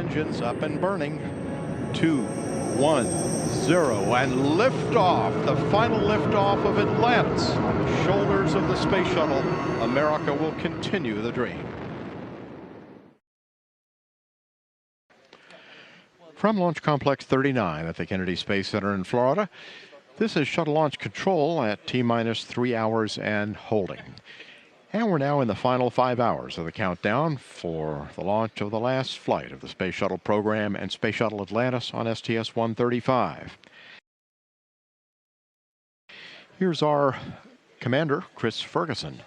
engines up and burning. 2, 1, 0, and liftoff. The final liftoff of Atlantis on the shoulders of the Space Shuttle. America will continue the dream. From Launch Complex 39 at the Kennedy Space Center in Florida, this is Shuttle Launch Control at T-minus 3 hours and holding. And we're now in the final 5 hours of the countdown for the launch of the last flight of the Space Shuttle program and Space Shuttle Atlantis on STS-135. Here's our commander, Chris Ferguson.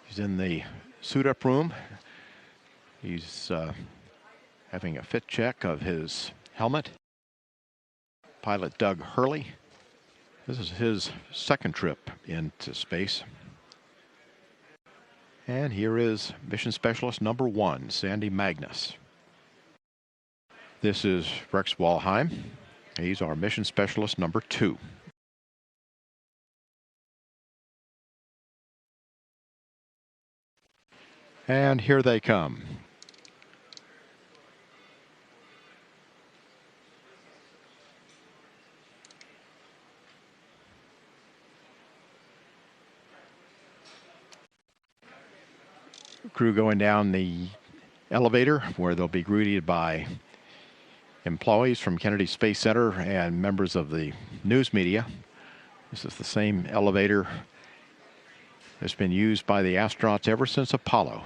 He's in the suit-up room. He's having a fit check of his helmet. Pilot Doug Hurley. This is his second trip into space. And here is Mission Specialist number 1, Sandy Magnus. This is Rex Walheim. He's our Mission Specialist number 2. And here they come. Crew going down the elevator where they'll be greeted by employees from Kennedy Space Center and members of the news media. This is the same elevator that's been used by the astronauts ever since Apollo.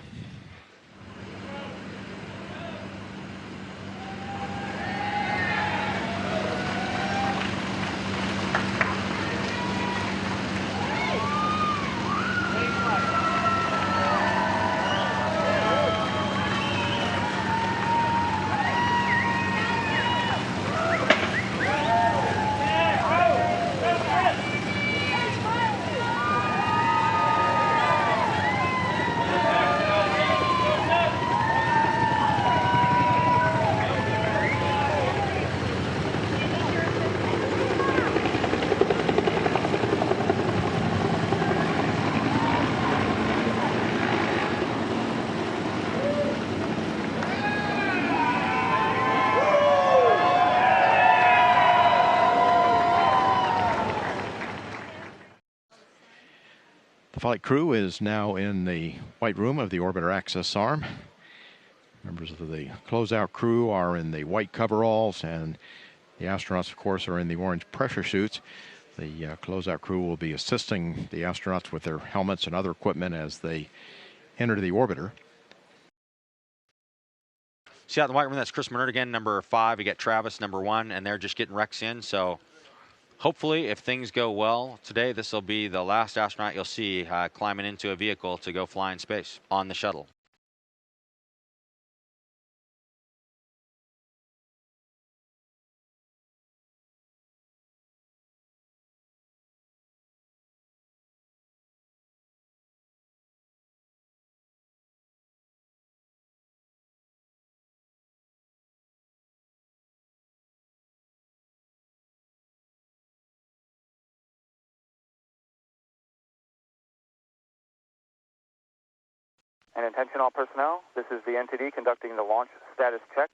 The flight crew is now in the white room of the orbiter access arm. Members of the closeout crew are in the white coveralls, and the astronauts, of course, are in the orange pressure suits. The closeout crew will be assisting the astronauts with their helmets and other equipment as they enter the orbiter. See out in the white room, that's Chris Menard again, number 5. You get Travis, number 1, and they're just getting Rex in. So hopefully, if things go well today, this will be the last astronaut you'll see climbing into a vehicle to go fly in space on the shuttle. And attention all personnel, this is the NTD conducting the launch status check.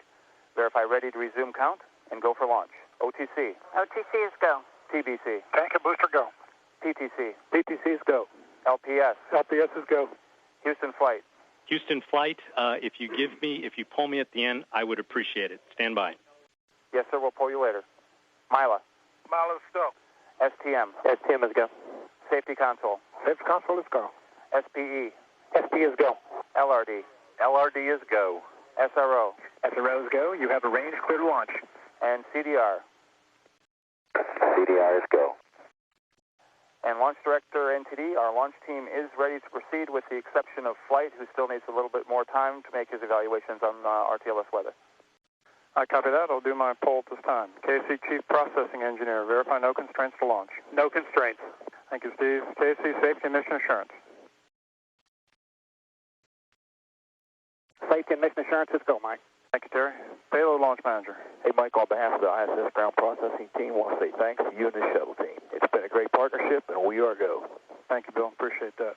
Verify ready to resume count and go for launch. OTC. OTC is go. TBC. Tank and booster go. PTC. PTC is go. LPS. LPS is go. Houston flight. Houston flight, if you pull me at the end, I would appreciate it. Stand by. Yes, sir, we'll pull you later. Mila. Mila is go. STM. STM is go. Safety console. Safety console is go. SPE. SPE is go. LRD. LRD is go. SRO. SRO is go. You have a range clear to launch. And CDR. CDR is go. And Launch Director NTD, our launch team is ready to proceed with the exception of Flight, who still needs a little bit more time to make his evaluations on RTLS weather. I copy that. I'll do my poll at this time. KC Chief Processing Engineer, verify no constraints to launch. No constraints. Thank you, Steve. KC Safety and Mission Assurance. Safety and Mission Assurance is go, Mike. Thank you, Terry. Payload Launch Manager. Hey, Mike, on behalf of the ISS ground processing team, I want to say thanks to you and the shuttle team. It's been a great partnership, and we are go. Thank you, Bill. Appreciate that.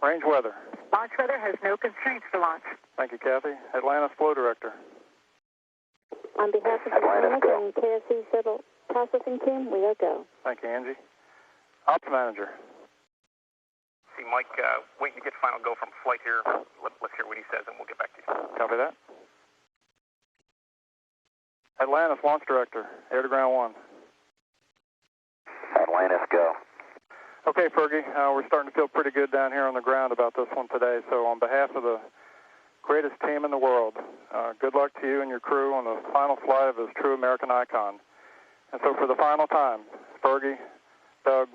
Range weather. Launch weather has no constraints to launch. Thank you, Kathy. Atlantis Flow Director. On behalf of the Atlantis, go. and KSC Shuttle Processing Team, we are go. Thank you, Angie. Ops Manager. See, Mike, waiting to get final go from flight here. Let's hear what he says, and we'll get back to you. Copy that. Atlantis Launch Director, air to ground 1. Atlantis, go. Okay, Fergie, we're starting to feel pretty good down here on the ground about this one today. So on behalf of the greatest team in the world, good luck to you and your crew on the final flight of this true American icon. And so for the final time, Fergie, Doug,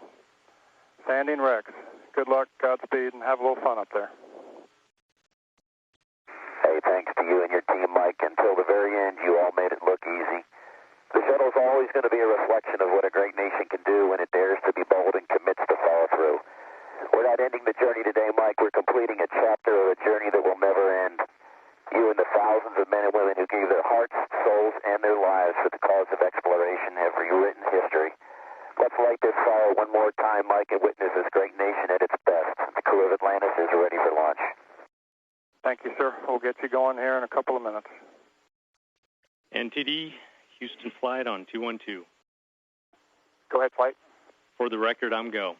Sandy, and Rex, good luck, Godspeed, and have a little fun up there. Hey, thanks to you and your team, Mike. Until the very end, you all made it look easy. The shuttle's always going to be a reflection of what a great nation can do when it dares to be bold and commits to follow through. We're not ending the journey today, Mike. We're completing a chapter of a journey that will never end. You and the thousands of men and women who gave their hearts, souls, and their lives for the cause of exploration have rewritten history. Let's light this fire one more time, Mike, and witness this great nation at its best. The crew of Atlantis is ready for launch. Thank you, sir. We'll get you going here in a couple of minutes. NTD, Houston flight on 212. Go ahead, flight. For the record, I'm go.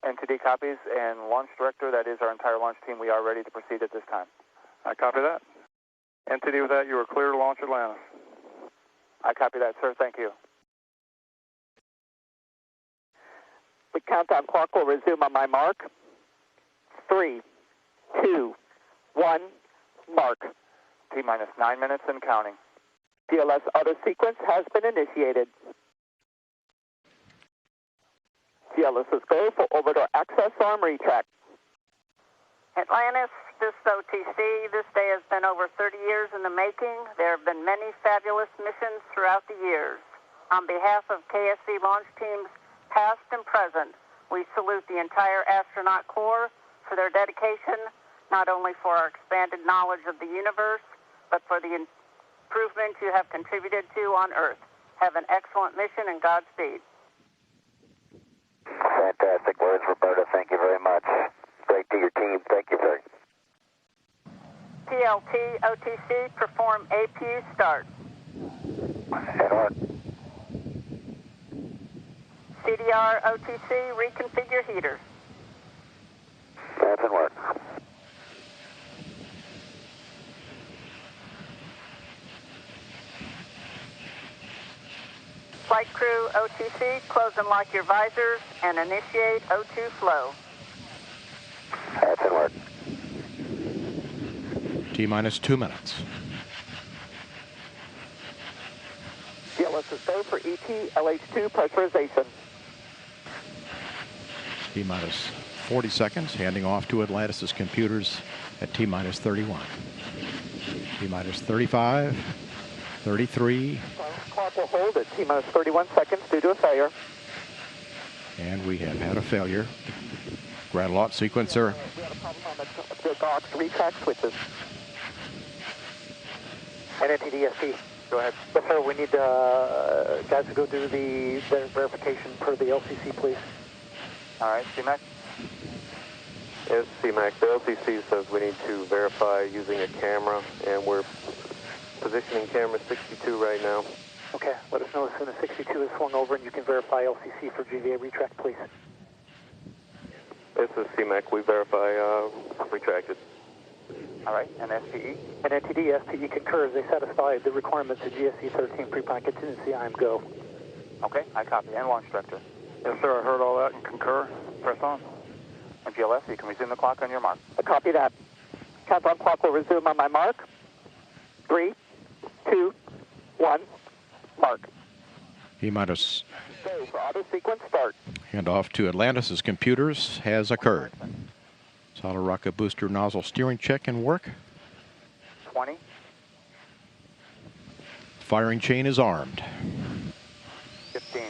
NTD copies, and launch director, that is our entire launch team. We are ready to proceed at this time. I copy that. NTD with that, you are clear to launch Atlantis. I copy that, sir. Thank you. The countdown clock will resume on my mark. 3, 2, 1, mark. T-minus 9 minutes and counting. DLS auto sequence has been initiated. DLS is go for orbital access arm retract. Atlantis, this is OTC. This day has been over 30 years in the making. There have been many fabulous missions throughout the years. On behalf of KSC launch teams, past and present, we salute the entire astronaut corps for their dedication, not only for our expanded knowledge of the universe, but for the improvement you have contributed to on Earth. Have an excellent mission and Godspeed. Fantastic words, Roberta. Thank you very much. Great to your team. Thank you, sir. TLT, OTC, perform APU start. And on. CDR, OTC, reconfigure heaters. That's in work. Flight crew, OTC, close and lock your visors and initiate O2 flow. That's in work. T-minus 2 minutes. DLS is go for ET LH2 pressurization. T-minus 40 seconds, handing off to Atlantis' computers at T-minus 31. T-minus 35, 33. Clock will hold at T-minus 31 seconds due to a failure. And we have had a failure. Ground launch sequencer. We had a problem on the GOX retract switches. NTDSP. Go ahead. Yes, sir. We need guys to go do the verification per the LCC, please. All right, CMAC. Yes, CMAC. The LCC says we need to verify using a camera, and we're positioning camera 62 right now. Okay, let us know as soon as 62 is swung over and you can verify LCC for GVA retract, please. This is CMAC. We verify retracted. All right, and SPE? And NTD, SPE concurs. They satisfy the requirements of GSC 13 pre-plan contingency. I am go. Okay, I copy. And launch director? Yes, sir. I heard all that and concur. Press on. And GLS, you can resume the clock on your mark. I copy that. Countdown clock will resume on my mark. 3, 2, 1, mark. T-minus Go for auto sequence start. handoff to Atlantis' computers has occurred. Solid rocket booster nozzle steering check and work. 20. Firing chain is armed. 15.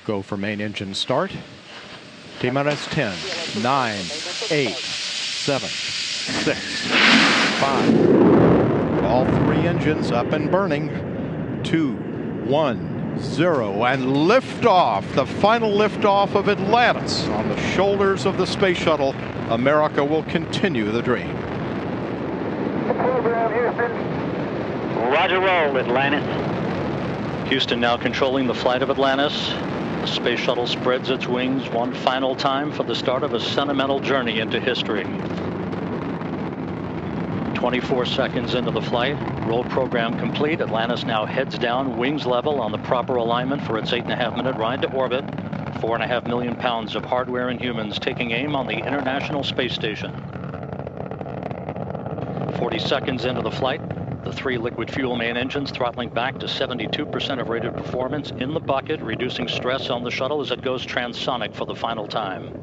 Go for main engine start. T-minus 10, 9, 8, 7, 6, 5. All three engines up and burning. 2, 1, 0, and liftoff. The final liftoff of Atlantis on the shoulders of the space shuttle. America will continue the dream. The program on Houston. Roger, roll, Atlantis. Houston now controlling the flight of Atlantis. The space shuttle spreads its wings one final time for the start of a sentimental journey into history. 24 seconds into the flight, roll program complete. Atlantis now heads down, wings level on the proper alignment for its 8.5-minute ride to orbit. 4.5 million pounds of hardware and humans taking aim on the International Space Station. 40 seconds into the flight, the 3 liquid fuel main engines throttling back to 72% of rated performance in the bucket, reducing stress on the shuttle as it goes transonic for the final time.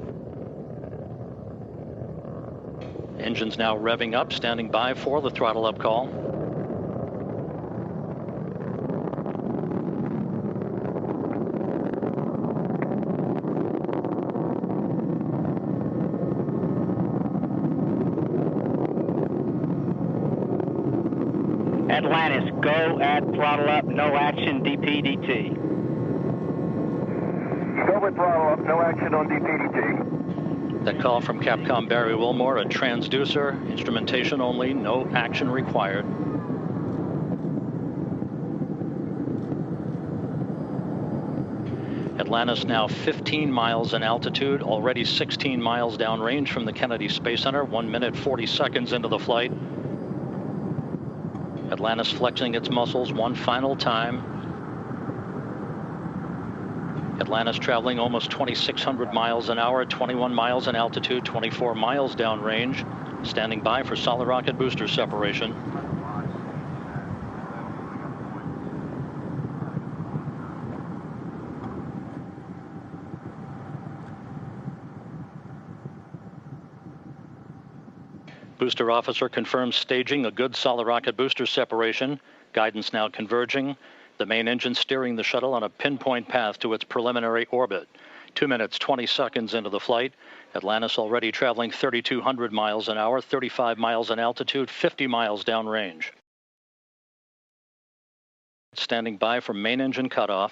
Engines now revving up, standing by for the throttle up call. Atlantis, go at throttle up, no action, DPDT. Go with throttle up, no action on DPDT. That call from Capcom Barry Wilmore, a transducer, instrumentation only, no action required. Atlantis now 15 miles in altitude, already 16 miles downrange from the Kennedy Space Center, 1 minute 40 seconds into the flight. Atlantis flexing its muscles one final time. Atlantis traveling almost 2,600 miles an hour, 21 miles in altitude, 24 miles downrange, standing by for solid rocket booster separation. Booster officer confirms staging a good solid rocket booster separation. Guidance now converging. The main engine steering the shuttle on a pinpoint path to its preliminary orbit. 2 minutes, 20 seconds into the flight. Atlantis already traveling 3,200 miles an hour, 35 miles in altitude, 50 miles downrange. Standing by for main engine cutoff.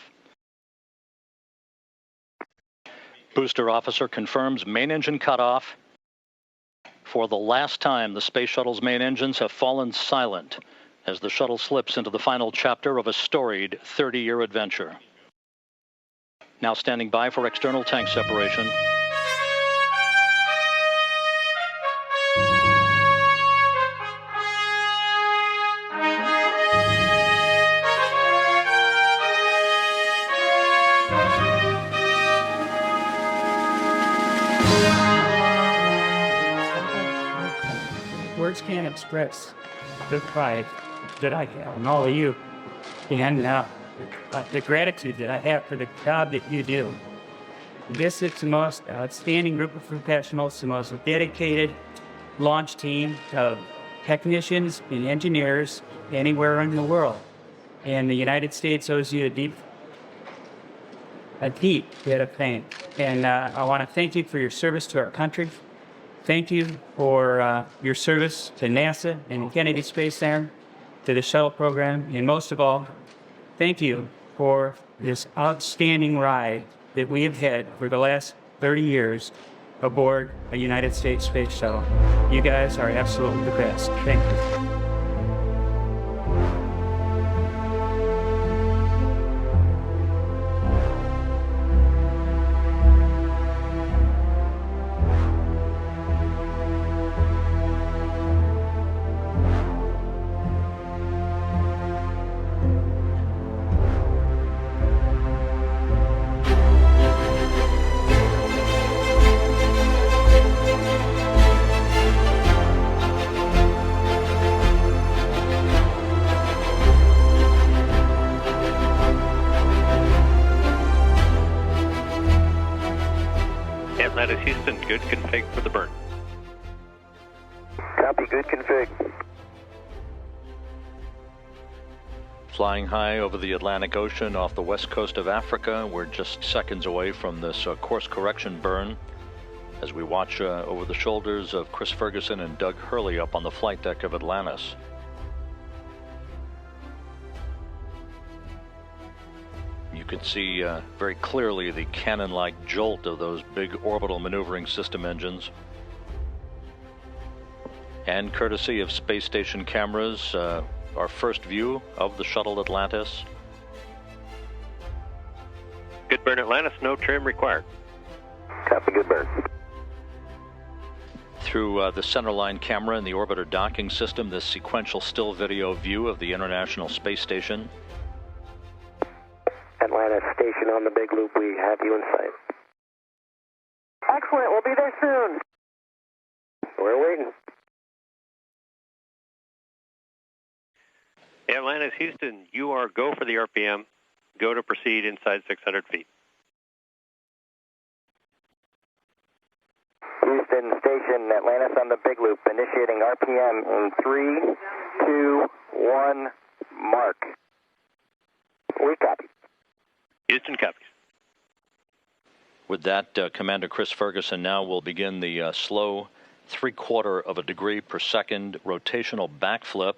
Booster officer confirms main engine cutoff. For the last time, the space shuttle's main engines have fallen silent as the shuttle slips into the final chapter of a storied 30-year adventure. Now standing by for external tank separation. Words can't express the pride that I have in all of you and the gratitude that I have for the job that you do. This is the most outstanding group of professionals, the most dedicated launch team of technicians and engineers anywhere in the world. And the United States owes you a deep bit of thanks. And I want to thank you for your service to our country. Thank you for your service to NASA and the Kennedy Space Center, to the shuttle program, and most of all, thank you for this outstanding ride that we have had for the last 30 years aboard a United States Space Shuttle. You guys are absolutely the best. Thank you. Atlantis Houston, good config for the burn. Copy, good config. Flying high over the Atlantic Ocean off the west coast of Africa, we're just seconds away from this course correction burn as we watch over the shoulders of Chris Ferguson and Doug Hurley up on the flight deck of Atlantis. You could see very clearly the cannon-like jolt of those big orbital maneuvering system engines. And courtesy of space station cameras, our first view of the shuttle Atlantis. Good burn, Atlantis. No trim required. Copy, good burn. Through the centerline camera in the orbiter docking system, this sequential still video view of the International Space Station. Atlantis station on the big loop. We have you in sight. Excellent. We'll be there soon. We're waiting. Atlantis, Houston, you are go for the RPM. Go to proceed inside 600 feet. Houston station, Atlantis on the big loop. Initiating RPM in 3, 2, 1, mark. We copy. Houston copies. With that, Commander Chris Ferguson now will begin the slow 3/4 of a degree per second rotational backflip.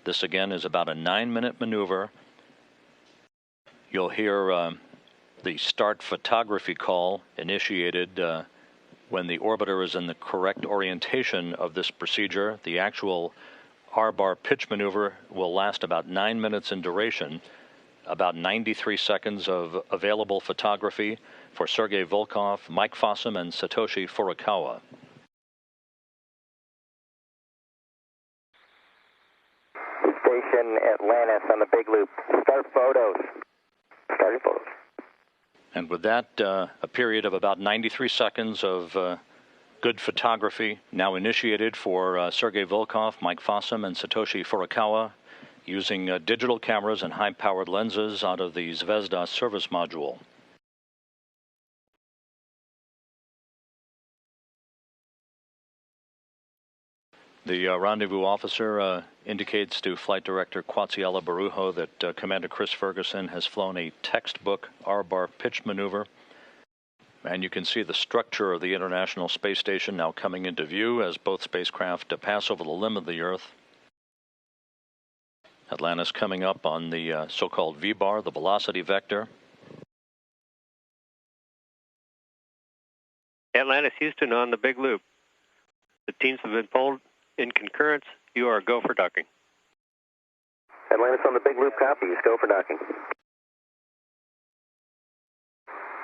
This again is about a 9-minute maneuver. You'll hear the start photography call initiated when the orbiter is in the correct orientation of this procedure. The actual R-bar pitch maneuver will last about 9 minutes in duration. About 93 seconds of available photography for Sergei Volkov, Mike Fossum, and Satoshi Furukawa. Station Atlantis on the big loop. Start photos. Starting photos. And with that, a period of about 93 seconds of good photography now initiated for Sergei Volkov, Mike Fossum, and Satoshi Furukawa, using digital cameras and high-powered lenses out of the Zvezda service module. The rendezvous officer indicates to Flight Director Quatziala Barujo that Commander Chris Ferguson has flown a textbook R-bar pitch maneuver. And you can see the structure of the International Space Station now coming into view as both spacecraft pass over the limb of the Earth. Atlantis coming up on the so-called V-bar, the velocity vector. Atlantis, Houston on the big loop. The teams have been pulled in concurrence. You are go for docking. Atlantis on the big loop, copies. Go for docking.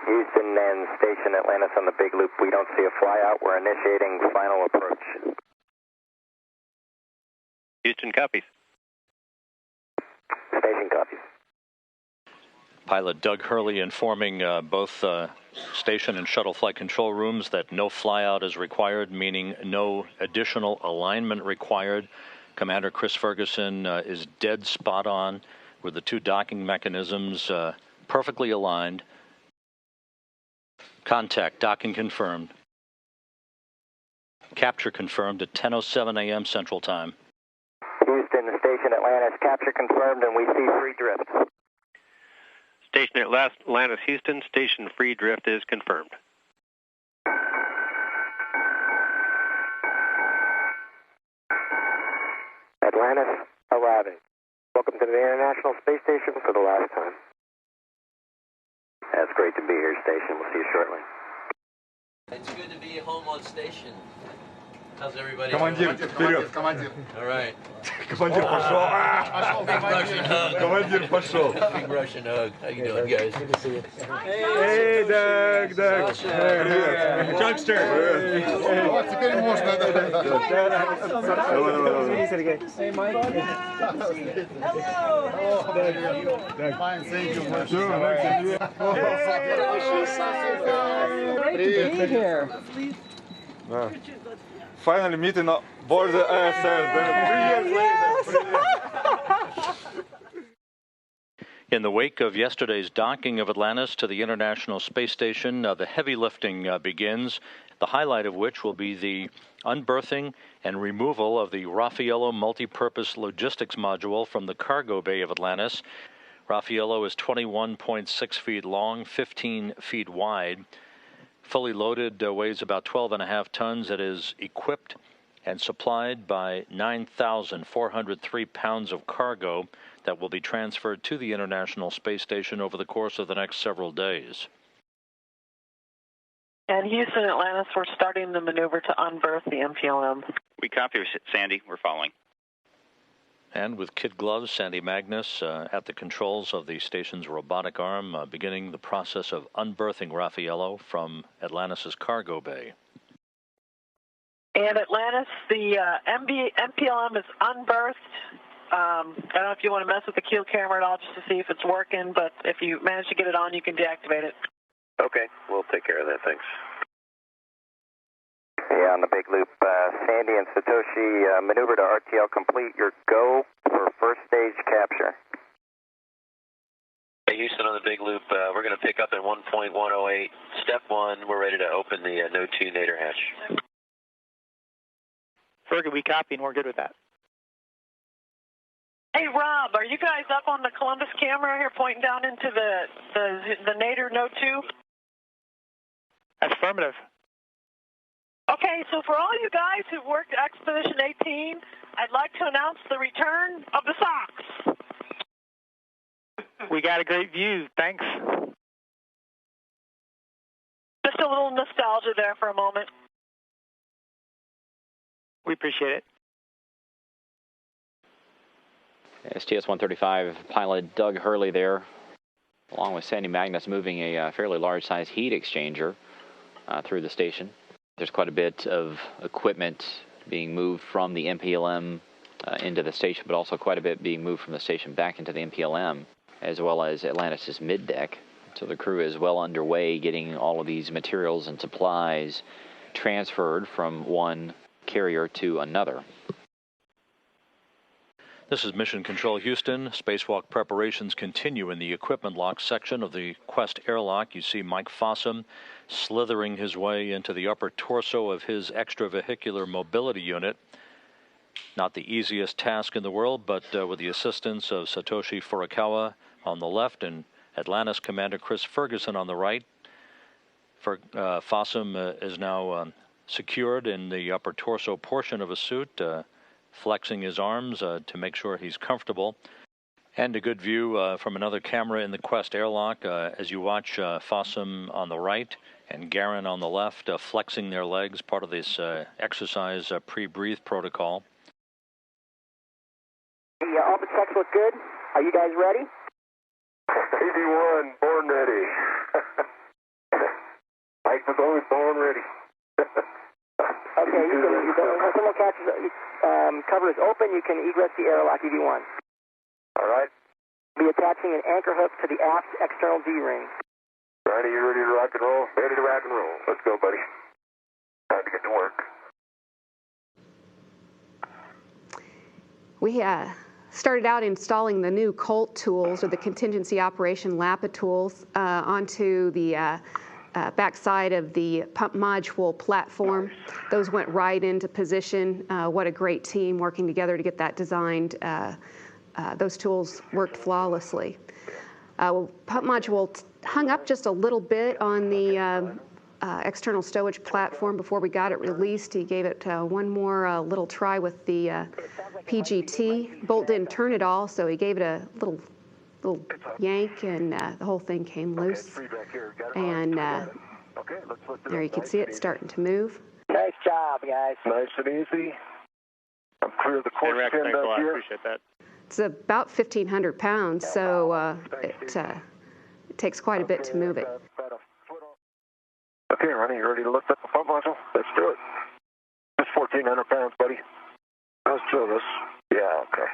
Houston and station Atlantis on the big loop. We don't see a flyout. We're initiating final approach. Houston copies. Station copies. Pilot Doug Hurley informing both station and shuttle flight control rooms that no flyout is required, meaning no additional alignment required. Commander Chris Ferguson is dead spot on with the two docking mechanisms perfectly aligned. Contact, docking confirmed. Capture confirmed at 10:07 a.m. Central Time. Houston, station Atlantis, capture confirmed, and we see free drift. Station Atlantis, Houston, station free drift is confirmed. Atlantis arriving. Welcome to the International Space Station for the last time. That's great to be here, station. We'll see you shortly. It's good to be home on station. How's everybody? Командир, вперед! Командир. All right. Командир пошел. Big Russian hug. Командир пошел. Big Russian hug. How you doing, guys? Good to see you. Hey, Doug. Привет. Chuckster. Вот теперь можно. Hey, Mike. Hello. Fine, thank you. Great to be here. Finally meeting aboard the ISS. 3 years later. In the wake of yesterday's docking of Atlantis to the International Space Station, the heavy lifting begins, the highlight of which will be the unberthing and removal of the Raffaello multi-purpose logistics module from the cargo bay of Atlantis. Raffaello is 21.6 feet long, 15 feet wide. Fully loaded, weighs about 12.5 tons. It is equipped and supplied by 9,403 pounds of cargo that will be transferred to the International Space Station over the course of the next several days. And Houston, Atlantis, we're starting the maneuver to unberth the MPLM. We copy, Sandy. We're following. And with kid gloves, Sandy Magnus at the controls of the station's robotic arm, beginning the process of unberthing Raffaello from Atlantis' cargo bay. And Atlantis, the MPLM is unberthed. I don't know if you want to mess with the keel camera at all just to see if it's working, but if you manage to get it on, you can deactivate it. Okay, we'll take care of that, thanks. Yeah, on the big loop, Sandy and Satoshi, maneuver to RTL complete. Your go for first stage capture. Hey, Houston on the big loop, we're going to pick up at 1.108. Step 1, we're ready to open the No. 2 Nader hatch. Fergie, we copy and we're good with that. Hey, Rob, are you guys up on the Columbus camera here pointing down into the Nader No. 2? Affirmative. Okay, so for all you guys who've worked Expedition 18, I'd like to announce the return of the socks. We got a great view, thanks. Just a little nostalgia there for a moment. We appreciate it. STS-135 pilot Doug Hurley there, along with Sandy Magnus, moving a fairly large-sized heat exchanger through the station. There's quite a bit of equipment being moved from the MPLM into the station, but also quite a bit being moved from the station back into the MPLM, as well as Atlantis' middeck. So the crew is well underway getting all of these materials and supplies transferred from one carrier to another. This is Mission Control Houston. Spacewalk preparations continue in the equipment lock section of the Quest airlock. You see Mike Fossum slithering his way into the upper torso of his extravehicular mobility unit. Not the easiest task in the world, but with the assistance of Satoshi Furukawa on the left and Atlantis Commander Chris Ferguson on the right. Fossum is now secured in the upper torso portion of a suit, flexing his arms to make sure he's comfortable. And a good view from another camera in the Quest airlock as you watch Fossum on the right and Garin on the left flexing their legs, part of this exercise pre-breathe protocol. The all the checks look good. Are you guys ready? 81, born ready. Mike was always born ready. Okay, you can when someone catches cover is open, you can egress the airlock EV1. All right. Be attaching an anchor hook to the aft external D-ring. Ronnie, you ready to rock and roll? Ready to rock and roll. Let's go, buddy. Time to get to work. We started out installing the new COLT tools, or the contingency operation LAPA tools, onto the backside of the pump module platform. Those went right into position. What a great team working together to get that designed. Those tools worked flawlessly. Pump module hung up just a little bit on the external stowage platform before we got it released. He gave it one more little try with the PGT. Bolt didn't turn at all, so he gave it a little yank, and the whole thing came loose. And there you can see it starting to move. Nice job, guys. Nice and easy. I'm clear of the course pin back here. I appreciate that. It's about 1,500 pounds, so it takes quite a bit to move it. Okay, Ronnie, you ready to lift up the pump module? Let's do it. Just 1,400 pounds, buddy. Let's do this. Yeah, okay.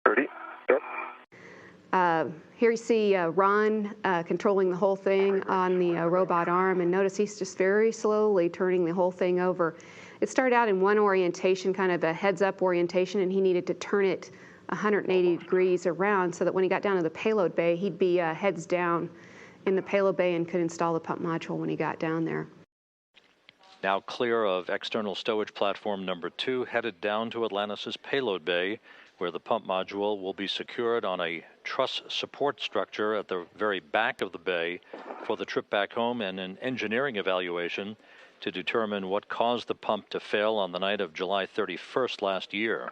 Ready? Yep. Here you see Ron controlling the whole thing on the robot arm, and notice he's just very slowly turning the whole thing over. It started out in one orientation, kind of a heads-up orientation, and he needed to turn it 180 degrees around so that when he got down to the payload bay, he'd be heads down in the payload bay and could install the pump module when he got down there. Now clear of external stowage platform number 2, headed down to Atlantis' payload bay, where the pump module will be secured on a truss support structure at the very back of the bay for the trip back home and an engineering evaluation to determine what caused the pump to fail on the night of July 31st last year.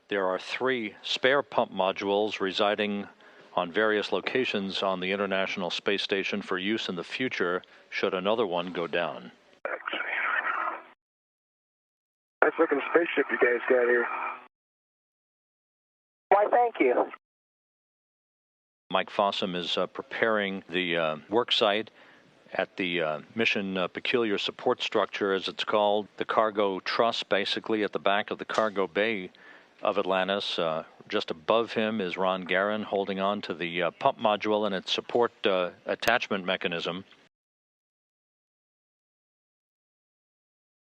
There are 3 spare pump modules residing on various locations on the International Space Station for use in the future should another one go down. Nice looking spaceship you guys got here. Why, thank you. Mike Fossum is preparing the work site at the Mission Peculiar Support Structure, as it's called, the cargo truss, basically at the back of the cargo bay of Atlantis. Just above him is Ron Garan holding on to the pump module and its support attachment mechanism.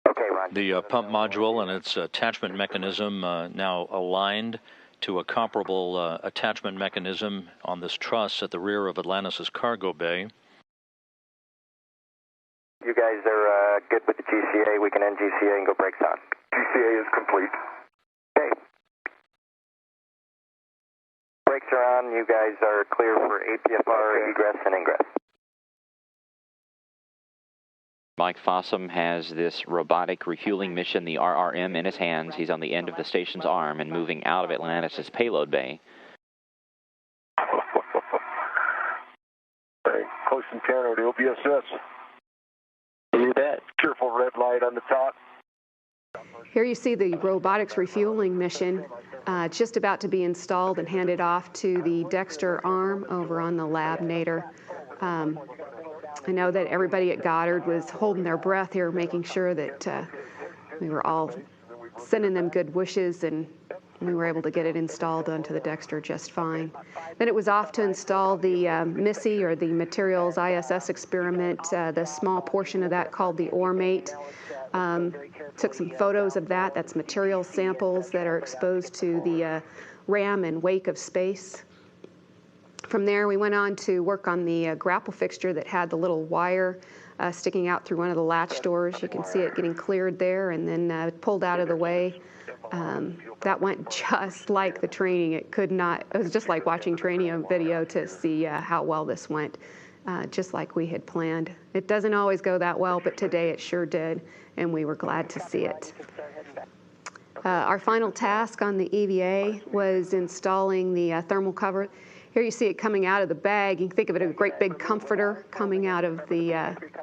Okay, Ron. The pump module and its attachment mechanism now aligned to a comparable attachment mechanism on this truss at the rear of Atlantis' cargo bay. You guys are good with the GCA. We can end GCA and go brakes on. GCA is complete. Okay. Brakes are on. You guys are clear for APFR egress and ingress. Mike Fossum has this robotic refueling mission, the RRM, in his hands. He's on the end of the station's arm and moving out of Atlantis' payload bay. Hey, close encounter to OBSS. You bet. Cheerful red light on the top. Here you see the robotics refueling mission just about to be installed and handed off to the Dexter arm over on the lab nadir. I know that everybody at Goddard was holding their breath here, making sure that we were all sending them good wishes, and we were able to get it installed onto the Dexter just fine. Then it was off to install the MISSI, or the Materials ISS experiment, the small portion of that called the ORMATE. Took some photos of that. That's material samples that are exposed to the ram and wake of space. From there, we went on to work on the grapple fixture that had the little wire sticking out through one of the latch doors. You can see it getting cleared there and then pulled out of the way. That went just like the training. It was just like watching training video to see how well this went, just like we had planned. It doesn't always go that well, but today it sure did, and we were glad to see it. Our final task on the EVA was installing the thermal cover. Here you see it coming out of the bag. You can think of it as a great big comforter coming out of the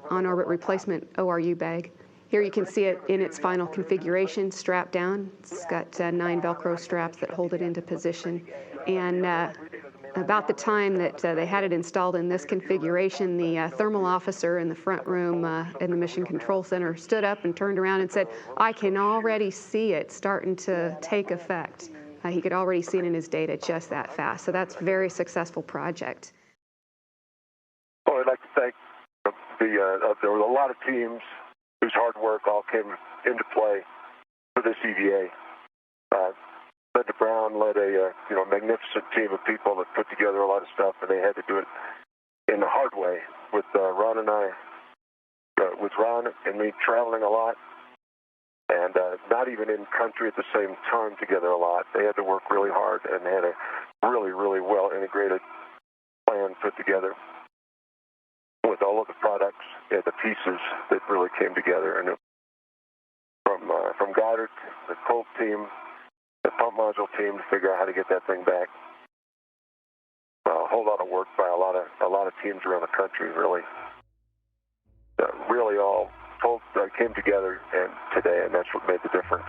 on-orbit replacement ORU bag. Here you can see it in its final configuration, strapped down. It's got 9 Velcro straps that hold it into position. And about the time that they had it installed in this configuration, the thermal officer in the front room in the Mission Control Center stood up and turned around and said, "I can already see it starting to take effect." He could already see it in his data just that fast. So that's a very successful project. Well, I'd like to thank there were a lot of teams whose hard work all came into play for this EVA. Led to Brown, led a magnificent team of people that put together a lot of stuff, and they had to do it in the hard way with Ron and I, with Ron and me traveling a lot, and not even in country at the same time together a lot. They had to work really hard, and they had a really, really well integrated plan put together with all of the products and the pieces that really came together. And from Goddard, the Colt team, the pump module team to figure out how to get that thing back. A whole lot of work by a lot of teams around the country, really. Really all came together and today, and that's what made the difference.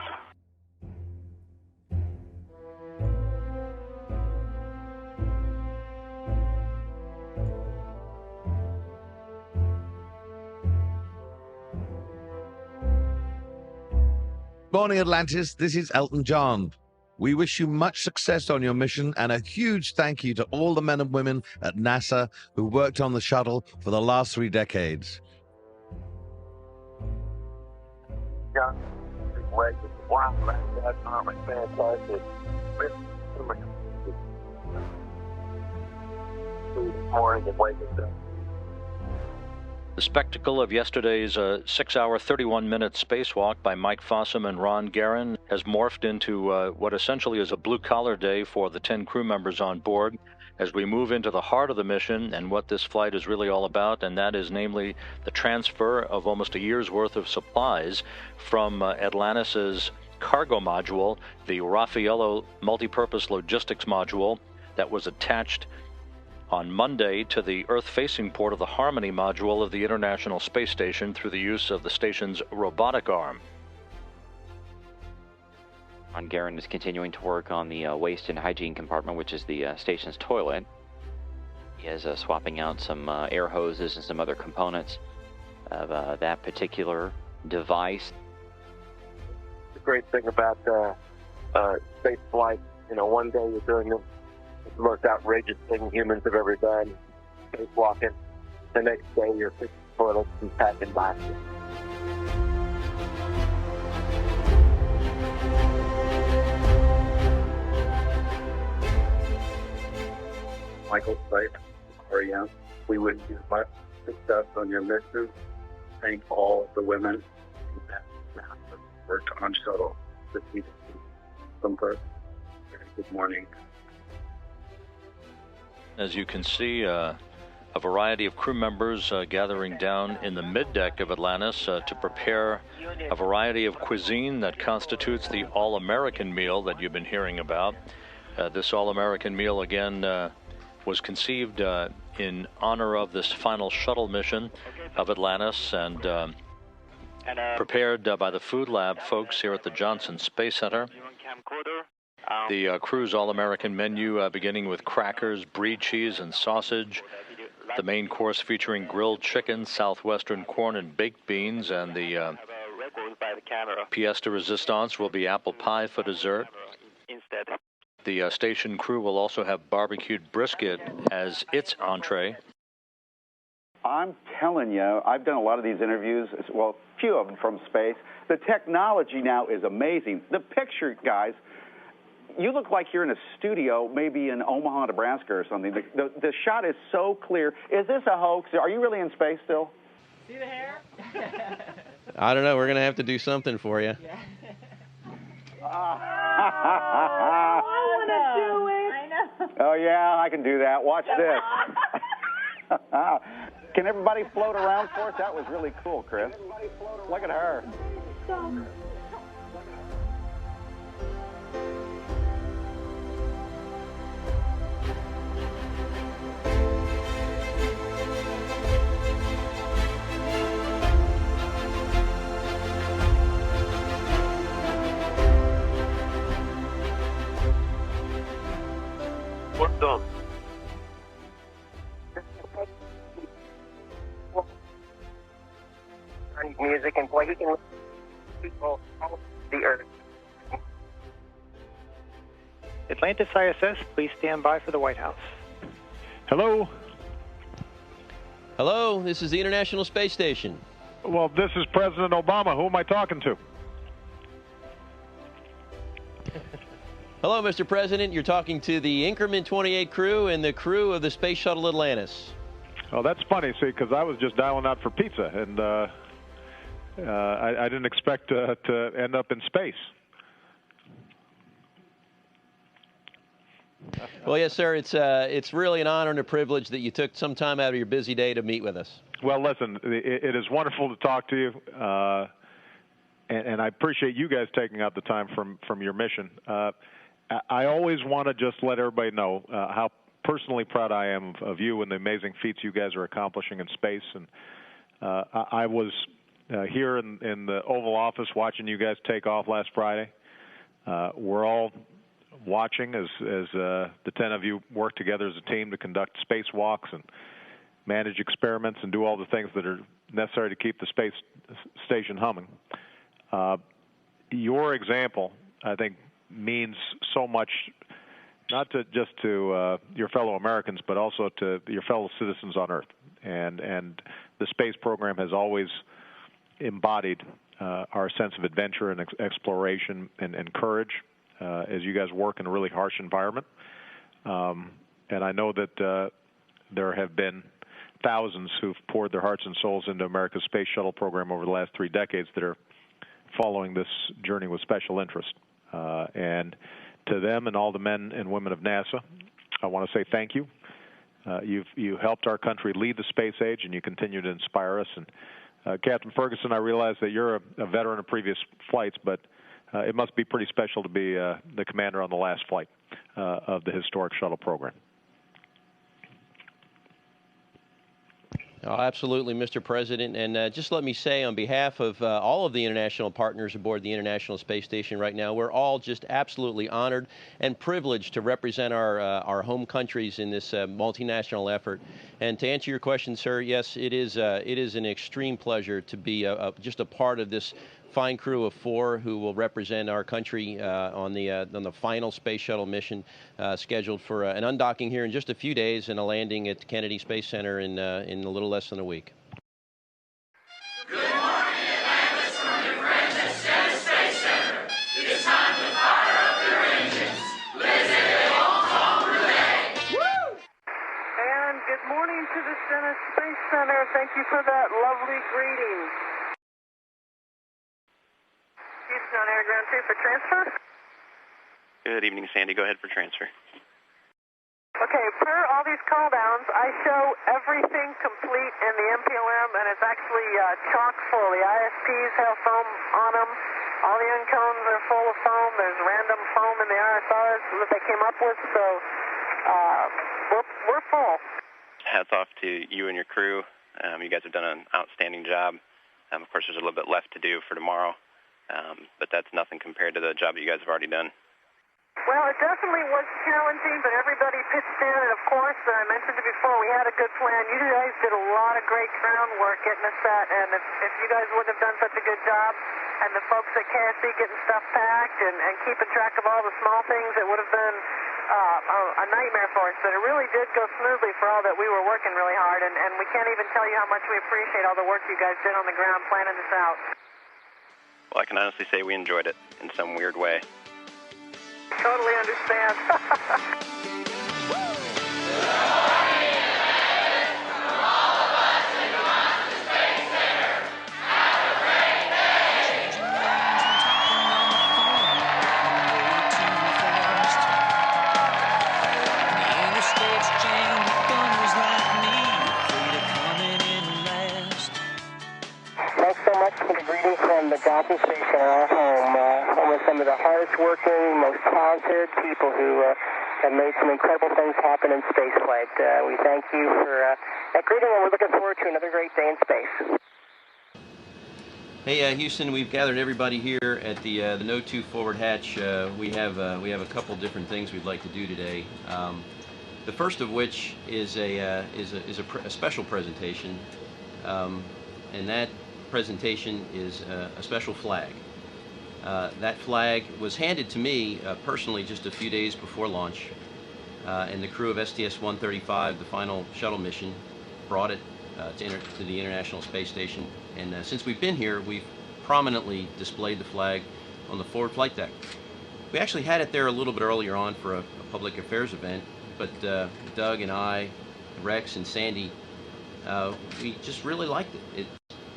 Morning, Atlantis. This is Elton John. We wish you much success on your mission, and a huge thank you to all the men and women at NASA who worked on the shuttle for the last 3 decades. Yeah, wow, that's fantastic. Morning and waking up. The spectacle of yesterday's 6-hour, 31-minute spacewalk by Mike Fossum and Ron Garan has morphed into what essentially is a blue-collar day for the 10 crew members on board as we move into the heart of the mission and what this flight is really all about, and that is namely the transfer of almost a year's worth of supplies from Atlantis' cargo module, the Raffaello multipurpose logistics module that was attached on Monday to the Earth-facing port of the Harmony module of the International Space Station through the use of the station's robotic arm. Ron Guerin is continuing to work on the waste and hygiene compartment, which is the station's toilet. He is swapping out some air hoses and some other components of that particular device. The great thing about space flight, you know, one day you're doing the most outrageous thing humans have ever done, spacewalking. The next day you're fixing toilets and packing boxes. Michael Stipe, REM. We wish you much success on your mission. Thank all of the women that worked on shuttle this evening. Very good morning. As you can see, a variety of crew members gathering down in the middeck of Atlantis to prepare a variety of cuisine that constitutes the all-American meal that you've been hearing about. This all-American meal, again, was conceived in honor of this final shuttle mission of Atlantis and prepared by the Food Lab folks here at the Johnson Space Center. The crew's all-American menu beginning with crackers, brie cheese, and sausage. The main course featuring grilled chicken, southwestern corn, and baked beans. And the pièce de résistance will be apple pie for dessert. The station crew will also have barbecued brisket as its entree. I'm telling you, I've done a lot of these interviews, well, a few of them from space. The technology now is amazing. The picture, guys, you look like you're in a studio, maybe in Omaha, Nebraska or something. The shot is so clear. Is this a hoax? Are you really in space still? See the hair? I don't know. We're going to have to do something for you. Yeah. I want to do it. I know. Oh, yeah, I can do that. Watch this. Can everybody float around for us? That was really cool, Chris. Look at her. What's done? Music and play. He can listen to people all over the Earth. Atlantis ISS, please stand by for the White House. Hello? Hello, this is the International Space Station. Well, this is President Obama. Who am I talking to? Hello, Mr. President. You're talking to the Increment 28 crew and the crew of the Space Shuttle Atlantis. Oh, that's funny, see, because I was just dialing out for pizza, and I didn't expect to end up in space. Well, yes, sir. It's really an honor and a privilege that you took some time out of your busy day to meet with us. Well, listen, it is wonderful to talk to you, and I appreciate you guys taking out the time from your mission. I always want to just let everybody know how personally proud I am of you and the amazing feats you guys are accomplishing in space. And I was here in the Oval Office watching you guys take off last Friday. We're all watching as the 10 of you work together as a team to conduct spacewalks and manage experiments and do all the things that are necessary to keep the space station humming. Your example, I think, means so much, not just to your fellow Americans, but also to your fellow citizens on Earth. And the space program has always embodied our sense of adventure and exploration and courage as you guys work in a really harsh environment. And I know that there have been thousands who've poured their hearts and souls into America's Space Shuttle program over the last 3 decades that are following this journey with special interest. And to them and all the men and women of NASA, I want to say thank you. You helped our country lead the space age, and you continue to inspire us. And Captain Ferguson, I realize that you're a veteran of previous flights, but it must be pretty special to be the commander on the last flight of the historic shuttle program. Oh, absolutely, Mr. President. And just let me say, on behalf of all of the international partners aboard the International Space Station right now, we're all just absolutely honored and privileged to represent our home countries in this multinational effort. And to answer your question, sir, yes, it is an extreme pleasure to be just a part of this fine crew of 4 who will represent our country on the final space shuttle mission, scheduled for an undocking here in just a few days and a landing at Kennedy Space Center in a little less than a week. Good morning, Atlantis, from your friends at STS Space Center. It's time to fire up your engines. Let's get on relay. Woo! And good morning to the STS Space Center. Thank you for that lovely greeting. Houston on air, ground 2 for transfer. Good evening, Sandy. Go ahead for transfer. Okay, per all these call downs, I show everything complete in the MPLM, and it's actually chock full. The ISPs have foam on them. All the end cones are full of foam. There's random foam in the RSRs that they came up with, so we're full. Hats off to you and your crew. You guys have done an outstanding job. Of course, there's a little bit left to do for tomorrow. But that's nothing compared to the job that you guys have already done. Well, it definitely was challenging, but everybody pitched in, and of course, I mentioned it before, we had a good plan. You guys did a lot of great groundwork getting us set, and if you guys wouldn't have done such a good job, and the folks at KSC getting stuff packed and keeping track of all the small things, it would have been a nightmare for us. But it really did go smoothly for all that we were working really hard, and we can't even tell you how much we appreciate all the work you guys did on the ground planning this out. Well, I can honestly say we enjoyed it in some weird way. Totally understand. Thanks so much for the greeting from the docking station, our home with some of the hardest working, most talented people who have made some incredible things happen in spaceflight. We thank you for that greeting, and we're looking forward to another great day in space. Hey, Houston, we've gathered everybody here at the No. 2 forward hatch. We have a couple different things we'd like to do today. The first of which is a special presentation, and that presentation is a special flag. That flag was handed to me personally just a few days before launch, and the crew of STS-135, the final shuttle mission, brought it to the International Space Station. And since we've been here, we've prominently displayed the flag on the forward flight deck. We actually had it there a little bit earlier on for a public affairs event, but Doug and I, Rex and Sandy, we just really liked it. It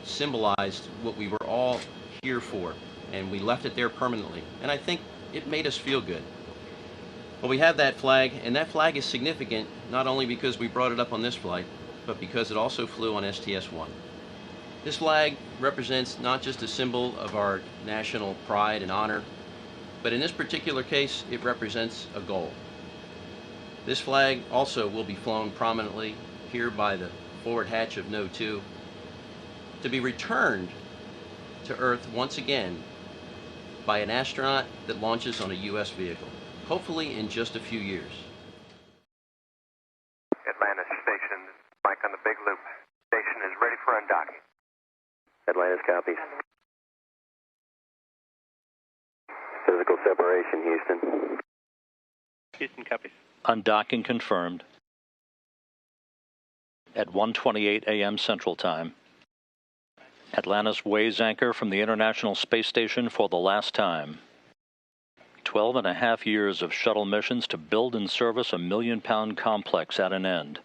symbolized what we were all here for, and we left it there permanently, and I think it made us feel good. Well, we have that flag, and that flag is significant not only because we brought it up on this flight, but because it also flew on STS-1. This flag represents not just a symbol of our national pride and honor, but in this particular case, it represents a goal. This flag also will be flown prominently here by the forward hatch of No. 2 to be returned to Earth once again by an astronaut that launches on a U.S. vehicle, hopefully in just a few years. Atlantis Station, Mike on the big loop. Station is ready for undocking. Atlantis copies. Physical separation, Houston. Houston copies. Undocking confirmed at 1:28 a.m. Central Time. Atlantis weighs anchor from the International Space Station for the last time. 12.5 years of shuttle missions to build and service a million-pound complex at an end.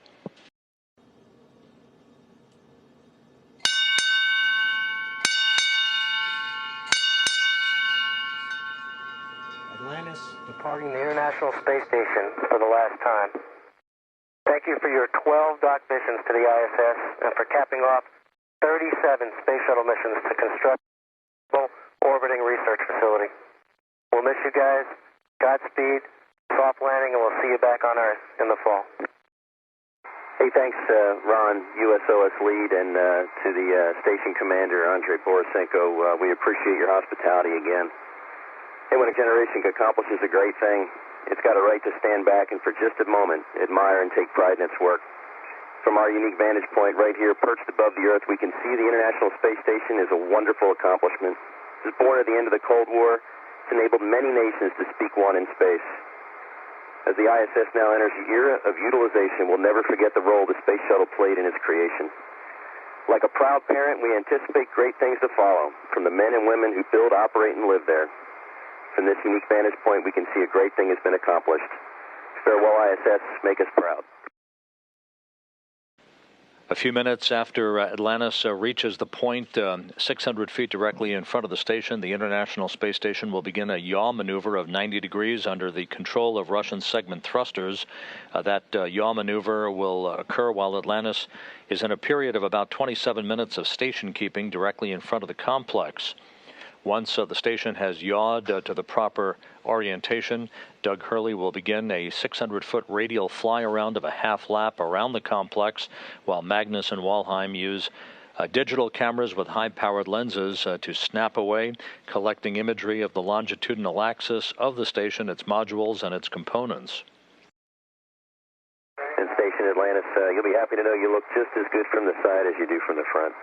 Atlantis departing the International Space Station for the last time. Thank you for your 12 dock missions to the ISS and for capping off 37 space shuttle missions to construct a orbiting research facility. We'll miss you guys. Godspeed, soft landing, and we'll see you back on Earth in the fall. Hey Hey, thanks, Ron, USOS lead, and to the station commander, Andrei Borisenko. We appreciate your hospitality again. Hey, when a generation accomplishes a great thing, it's got a right to stand back and for just a moment admire and take pride in its work. From our unique vantage point right here, perched above the Earth, we can see the International Space Station is a wonderful accomplishment. It was born at the end of the Cold War. It's enabled many nations to speak one in space. As the ISS now enters the era of utilization, we'll never forget the role the Space Shuttle played in its creation. Like a proud parent, we anticipate great things to follow from the men and women who build, operate, and live there. From this unique vantage point, we can see a great thing has been accomplished. Farewell, ISS. Make us proud. A few minutes after Atlantis reaches the point 600 feet directly in front of the station, the International Space Station will begin a yaw maneuver of 90 degrees under the control of Russian segment thrusters. That yaw maneuver will occur while Atlantis is in a period of about 27 minutes of station keeping directly in front of the complex. Once the station has yawed to the proper orientation, Doug Hurley will begin a 600-foot radial fly-around of a half-lap around the complex, while Magnus and Walheim use digital cameras with high-powered lenses to snap away, collecting imagery of the longitudinal axis of the station, its modules, and its components. And Station Atlantis, you'll be happy to know you look just as good from the side as you do from the front.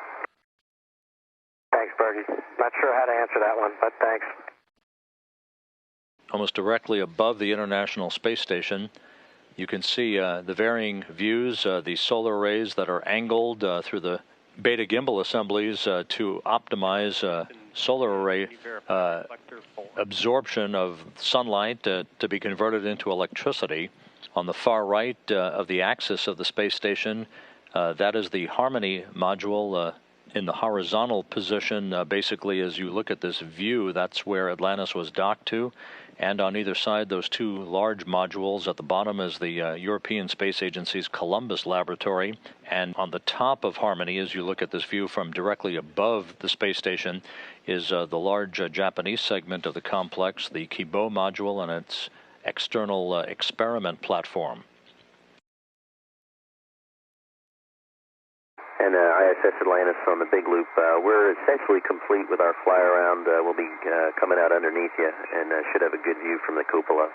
Thanks, Bergie. Not sure how to answer that one, but thanks. Almost directly above the International Space Station, you can see the varying views, the solar arrays that are angled through the beta gimbal assemblies to optimize solar array absorption of sunlight to be converted into electricity. On the far right of the axis of the space station, that is the Harmony module in the horizontal position. Basically, as you look at this view, that's where Atlantis was docked to. And on either side, those two large modules. At the bottom is the European Space Agency's Columbus laboratory. And on the top of Harmony, as you look at this view from directly above the space station, is the large Japanese segment of the complex, the Kibo module, and its external experiment platform. And ISS Atlantis on the big loop, we're essentially complete with our fly-around. We'll be coming out underneath you and should have a good view from the cupola.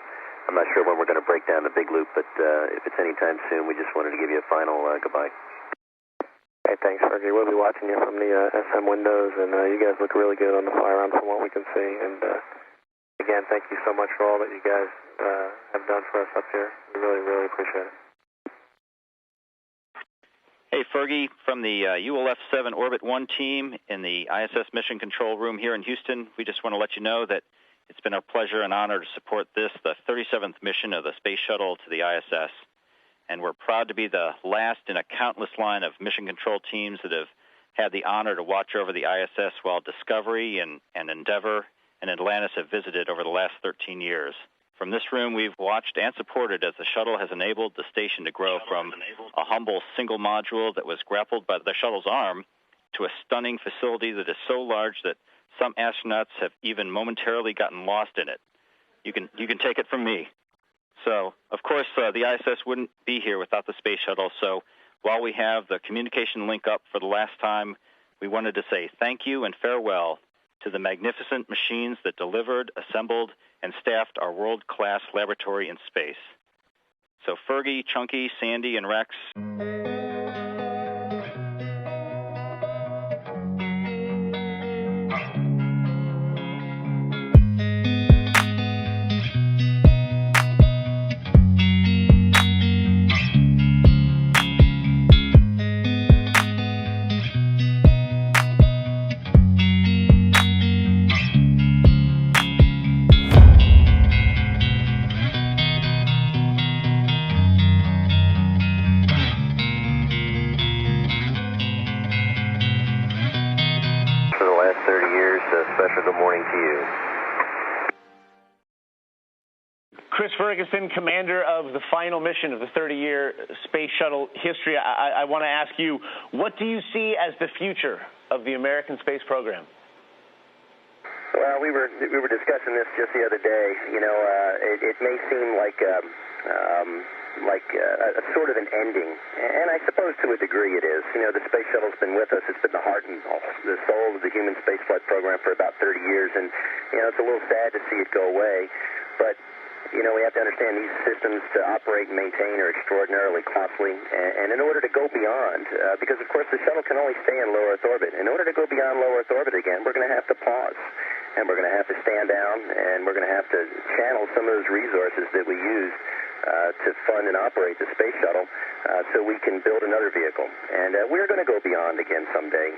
I'm not sure when we're going to break down the big loop, but if it's anytime soon, we just wanted to give you a final goodbye. Hey, thanks, Fergie. We'll be watching you from the SM windows, and you guys look really good on the fly-around from what we can see. And again, thank you so much for all that you guys have done for us up here. We really, really appreciate it. Hey, Fergie, from the ULF-7 Orbit 1 team in the ISS Mission Control Room here in Houston, we just want to let you know that it's been our pleasure and honor to support this, the 37th mission of the Space Shuttle to the ISS. And we're proud to be the last in a countless line of mission control teams that have had the honor to watch over the ISS while Discovery and Endeavour and Atlantis have visited over the last 13 years. From this room, we've watched and supported as the shuttle has enabled the station to grow from a humble single module that was grappled by the shuttle's arm to a stunning facility that is so large that some astronauts have even momentarily gotten lost in it. You can take it from me. So, of course, the ISS wouldn't be here without the space shuttle. So while we have the communication link up for the last time, we wanted to say thank you and farewell to the magnificent machines that delivered, assembled, and staffed our world-class laboratory in space. So Fergie, Chunky, Sandy, and Rex. Special good morning to you. Chris Ferguson, commander of the final mission of the 30-year Space Shuttle history. I want to ask you, what do you see as the future of the American space program? Well, we were discussing this just the other day. You know, it may seem like like a sort of an ending, and I suppose to a degree it is. You know, the space shuttle's been with us. It's been the heart and the soul of the human spaceflight program for about 30 years, and, you know, it's a little sad to see it go away, but, you know, we have to understand these systems to operate and maintain are extraordinarily costly, and in order to go beyond, because of course the shuttle can only stay in low Earth orbit, in order to go beyond low Earth orbit again, we're going to have to pause, and we're going to have to stand down, and we're going to have to channel some of those resources that we use to fund and operate the space shuttle so we can build another vehicle. And we're going to go beyond again someday.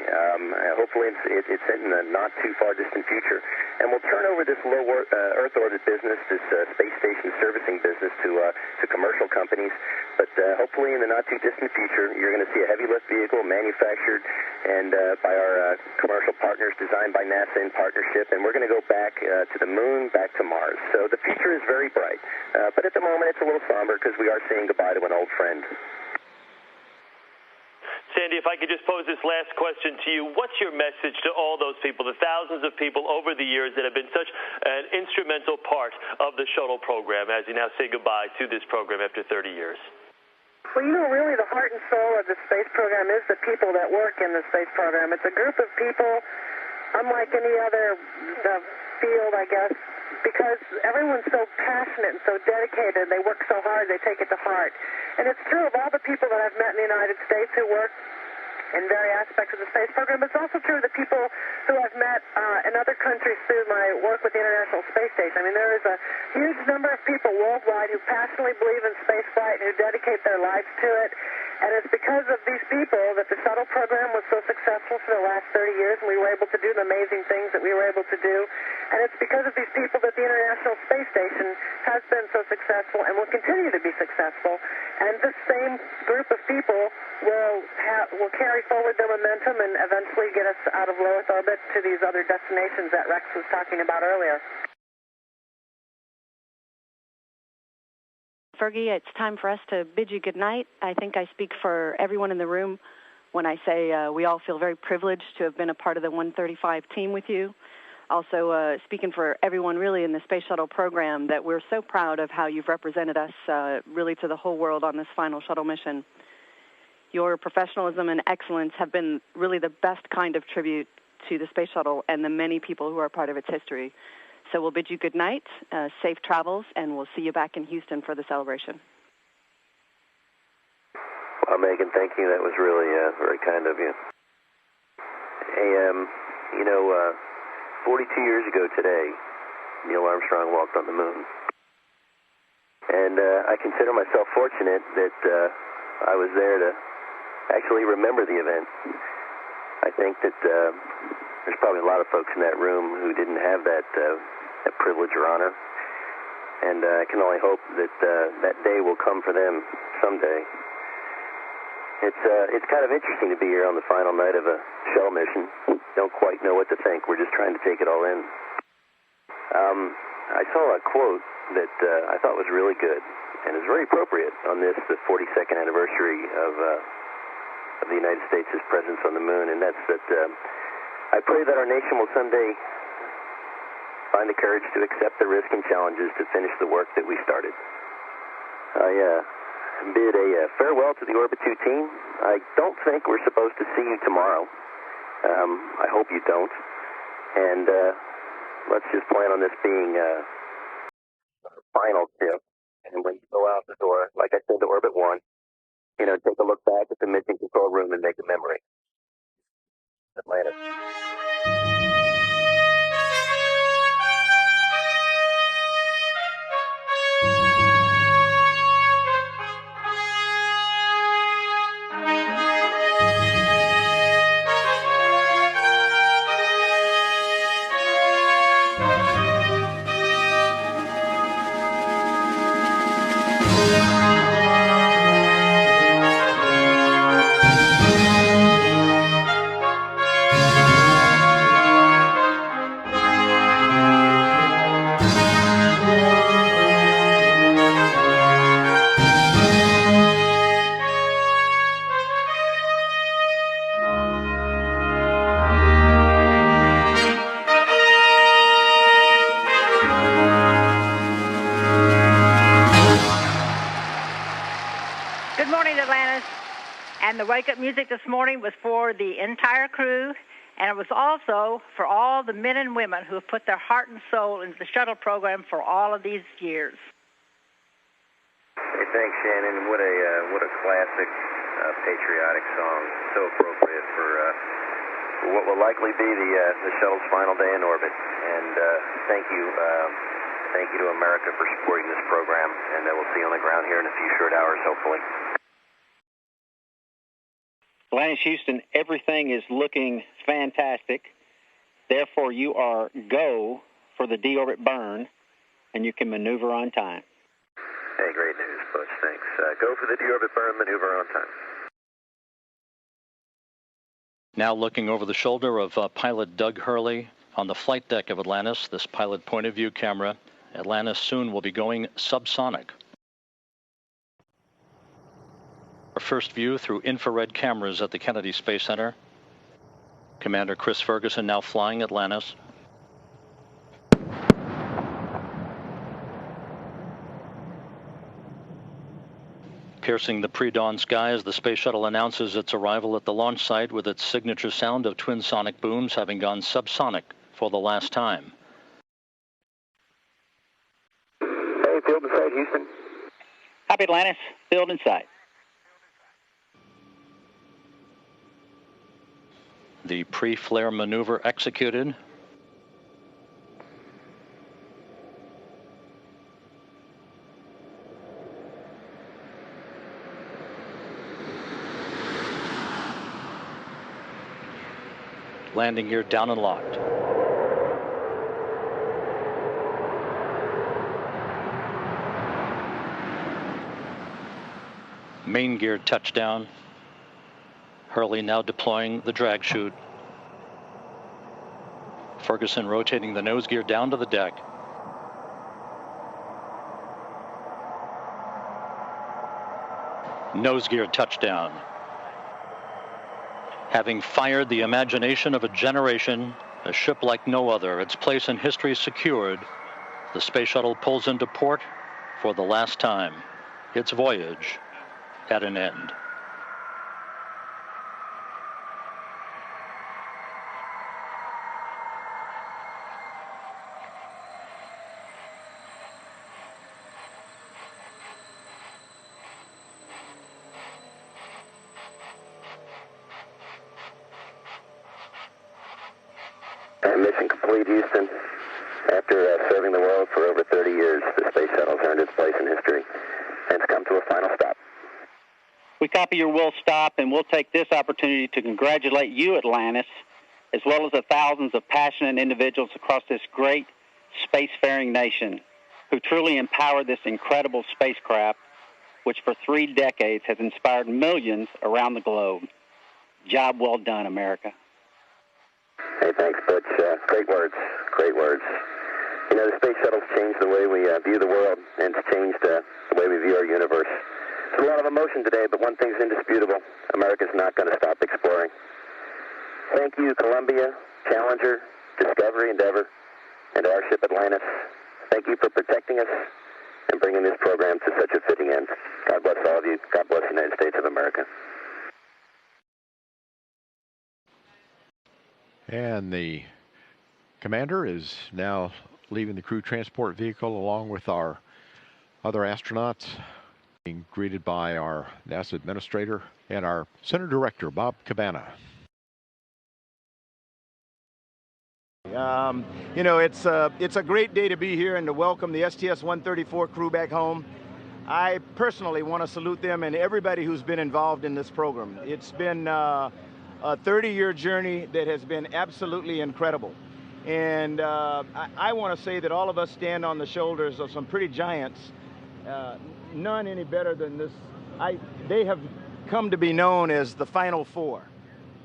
Hopefully it's in the not too far distant future. And we'll turn over this low Earth orbit business, this space station servicing business to commercial companies. But hopefully in the not too distant future, you're going to see a heavy lift vehicle manufactured and by our commercial partners, designed by NASA in partnership. And we're going to go back to the moon, back to Mars. So the future is very bright. But at the moment, it's a little somber because we are saying goodbye to an old friend. Sandy, if I could just pose this last question to you, what's your message to all those people, the thousands of people over the years that have been such an instrumental part of the shuttle program as you now say goodbye to this program after 30 years? Well, you know, really the heart and soul of the space program is the people that work in the space program. It's a group of people, unlike any other field, I guess, because everyone's so passionate and so dedicated. They work so hard, they take it to heart. And it's true of all the people that I've met in the United States who work in various aspects of the space program. It's also true of the people who I've met in other countries through my work with the International Space Station. I mean, there is a huge number of people worldwide who passionately believe in spaceflight and who dedicate their lives to it. And it's because of these people that the shuttle program was so successful for the last 30 years, and we were able to do the amazing things that we were able to do. And it's because of these people that the International Space Station has been so successful and will continue to be successful. And this same group of people will carry forward their momentum and eventually get us out of low Earth orbit to these other destinations that Rex was talking about earlier. Fergie, it's time for us to bid you good night. I think I speak for everyone in the room when I say we all feel very privileged to have been a part of the 135 team with you. Also, speaking for everyone really in the Space Shuttle program, that we're so proud of how you've represented us really to the whole world on this final shuttle mission. Your professionalism and excellence have been really the best kind of tribute to the Space Shuttle and the many people who are part of its history. So we'll bid you good night, safe travels, and we'll see you back in Houston for the celebration. Well, Megan, thank you. That was really very kind of you. Hey, you know, 42 years ago today, Neil Armstrong walked on the moon. And I consider myself fortunate that I was there to actually remember the event. I think that there's probably a lot of folks in that room who didn't have that privilege or honor. And I can only hope that that day will come for them someday. It's kind of interesting to be here on the final night of a shuttle mission. Don't quite know what to think. We're just trying to take it all in. I saw a quote that I thought was really good and is very appropriate on this, the 42nd anniversary of the United States' presence on the moon, and that's that I pray that our nation will someday find the courage to accept the risk and challenges to finish the work that we started. I bid a farewell to the Orbit 2 team. I don't think we're supposed to see you tomorrow. I hope you don't. And let's just plan on this being our final tip. And when you go out the door, like I said to Orbit 1, you know, take a look back at the mission control room and make a memory. Atlantis. And the wake-up music this morning was for the entire crew, and it was also for all the men and women who have put their heart and soul into the shuttle program for all of these years. Hey, thanks, Shannon. What a classic patriotic song. So appropriate for what will likely be the shuttle's final day in orbit. And thank you to America for supporting this program. And we'll see you on the ground here in a few short hours, hopefully. Atlantis, Houston, everything is looking fantastic. Therefore, you are go for the deorbit burn, and you can maneuver on time. Hey, great news, Butch. Thanks. Go for the deorbit burn, maneuver on time. Now looking over the shoulder of pilot Doug Hurley on the flight deck of Atlantis, this pilot point of view camera. Atlantis soon will be going subsonic. Our first view through infrared cameras at the Kennedy Space Center. Commander Chris Ferguson now flying Atlantis. Piercing the pre-dawn skies, the space shuttle announces its arrival at the launch site with its signature sound of twin sonic booms having gone subsonic for the last time. Hey, field in sight, Houston. Copy, Atlantis. Field in sight. The pre-flare maneuver executed. Landing gear down and locked. Main gear touchdown. Hurley now deploying the drag chute. Ferguson rotating the nose gear down to the deck. Nose gear touchdown. Having fired the imagination of a generation, a ship like no other, its place in history secured, the space shuttle pulls into port for the last time. Its voyage at an end. Mission complete, Houston. After serving the world for over 30 years, the space shuttle's earned its place in history, and it's come to a final stop. We copy your will stop, and we'll take this opportunity to congratulate you, Atlantis, as well as the thousands of passionate individuals across this great spacefaring nation who truly empowered this incredible spacecraft, which for 3 decades has inspired millions around the globe. Job well done, America. Hey, thanks, Butch. Great words. Great words. You know, the space shuttle's changed the way we view the world, and it's changed the way we view our universe. There's a lot of emotion today, but one thing's indisputable. America's not going to stop exploring. Thank you, Columbia, Challenger, Discovery, Endeavor, and our ship Atlantis. Thank you for protecting us and bringing this program to such a fitting end. God bless all of you. God bless the United States of America. And the commander is now leaving the crew transport vehicle along with our other astronauts, being greeted by our NASA administrator and our center director, Bob Cabana. You know, it's a great day to be here and to welcome the STS-134 crew back home. I personally want to salute them and everybody who's been involved in this program. It's been a 30-year journey that has been absolutely incredible. And I want to say that all of us stand on the shoulders of some pretty giants, none any better than this. They have come to be known as the Final Four.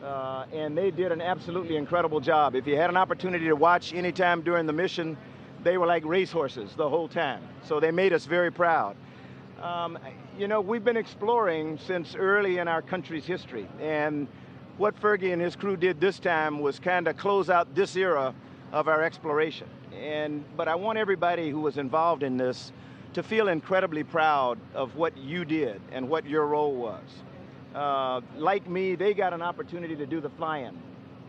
And they did an absolutely incredible job. If you had an opportunity to watch any time during the mission, they were like racehorses the whole time. So they made us very proud. You know, we've been exploring since early in our country's history. And what Fergie and his crew did this time was kind of close out this era of our exploration. But I want everybody who was involved in this to feel incredibly proud of what you did and what your role was. Like me, they got an opportunity to do the fly-in.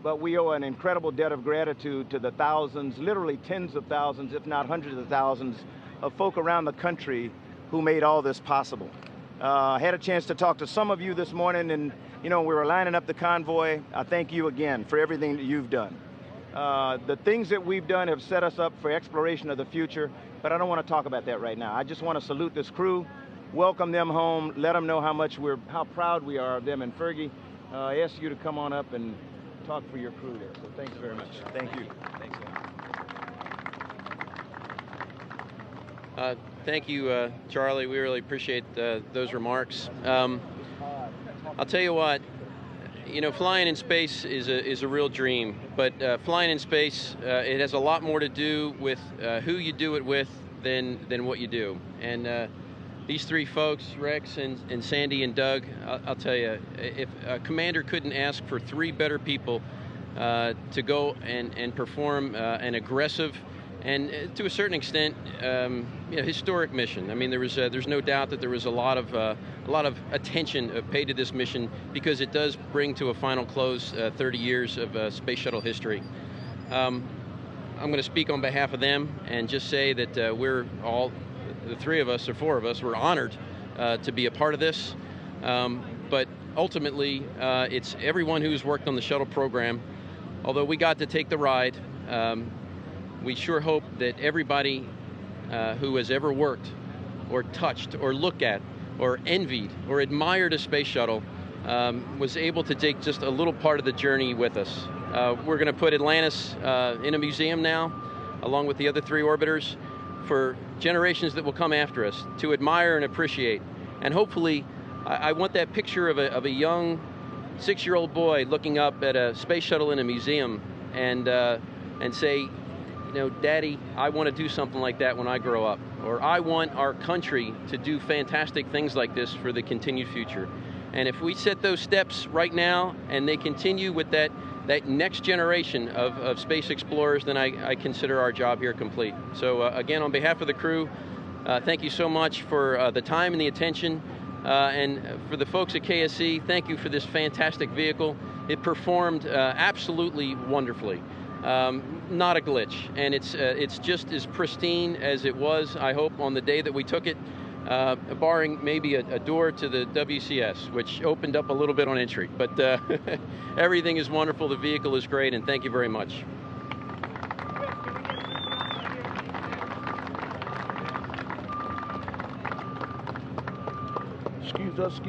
But we owe an incredible debt of gratitude to the thousands, literally tens of thousands, if not hundreds of thousands, of folk around the country who made all this possible. I had a chance to talk to some of you this morning, and we were lining up the convoy. I thank you again for everything that you've done. The things that we've done have set us up for exploration of the future, but I don't want to talk about that right now. I just want to salute this crew, welcome them home, let them know how proud we are of them. And Fergie, I ask you to come on up and talk for your crew there. So thanks very much. Thank you. Thanks. Thank you, Charlie. We really appreciate those remarks. I'll tell you what, flying in space is a real dream, but flying in space, it has a lot more to do with who you do it with than what you do. And these three folks, Rex and Sandy and Doug, I'll tell you, if a commander couldn't ask for three better people to go and perform an aggressive and to a certain extent, historic mission. I mean, there's no doubt that there was a lot of attention paid to this mission because it does bring to a final close 30 years of space shuttle history. I'm going to speak on behalf of them and just say that we're all, the three of us or four of us, were honored to be a part of this. But ultimately, it's everyone who's worked on the shuttle program. Although we got to take the ride, we sure hope that everybody who has ever worked or touched or looked at or envied or admired a space shuttle was able to take just a little part of the journey with us. We're going to put Atlantis in a museum now, along with the other three orbiters, for generations that will come after us to admire and appreciate. And hopefully, I want that picture of a young 6-year-old boy looking up at a space shuttle in a museum and say, Daddy, I want to do something like that when I grow up. Or I want our country to do fantastic things like this for the continued future. And if we set those steps right now and they continue with that next generation of space explorers, then I consider our job here complete. So again, on behalf of the crew, thank you so much for the time and the attention. And for the folks at KSC, thank you for this fantastic vehicle. It performed absolutely wonderfully. Not a glitch, and it's just as pristine as it was, I hope, on the day that we took it, barring maybe a door to the WCS, which opened up a little bit on entry. But everything is wonderful, the vehicle is great, and thank you very much. Excuse us.